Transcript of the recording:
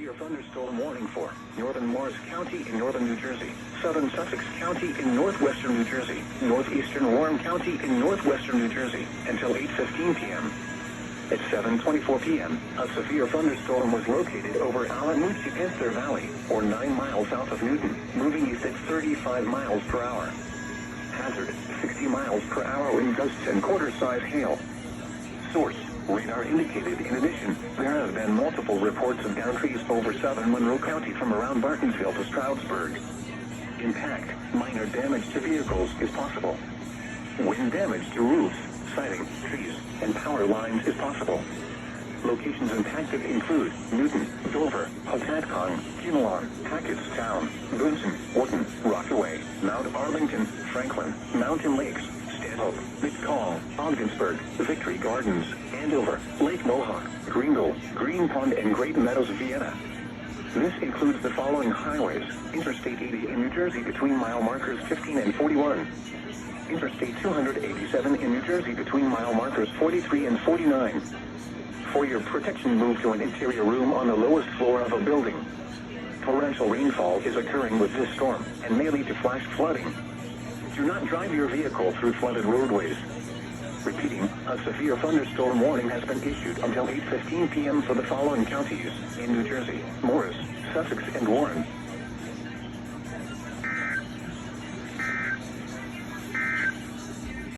severe thunderstorm warning for northern Morris County in northern New Jersey, southern Sussex County in northwestern New Jersey, northeastern Warren County in northwestern New Jersey, until 8:15 p.m. At 7:24 p.m., a severe thunderstorm was located over Alamuchee-Panther Valley, or 9 miles south of Newton, moving east at 35 miles per hour. Hazard, 60 miles per hour wind gusts and quarter-size hail. Source, radar indicated. In addition, there have been multiple reports of downed trees over southern Monroe County from around Bartonsville to Stroudsburg. Impact, minor damage to vehicles is possible. Wind damage to roofs, siding, trees, and power lines is possible. Locations impacted include Newton, Dover, Hocatcong, Kinnelon, Hackettstown, Bunsen, Wharton, Rockaway, Mount Arlington, Franklin, Mountain Lakes, Stanhope, McCall, Ogdensburg, Victory Gardens, Andover, Lake Mohawk, Greenville, Green Pond, and Great Meadows, Vienna. This includes the following highways: Interstate 80 in New Jersey between mile markers 15 and 41. Interstate 287 in New Jersey between mile markers 43 and 49. For your protection, move to an interior room on the lowest floor of a building. Torrential rainfall is occurring with this storm and may lead to flash flooding. Do not drive your vehicle through flooded roadways. Repeating, a severe thunderstorm warning has been issued until 8:15 p.m. for the following counties in New Jersey: Morris, Sussex, and Warren.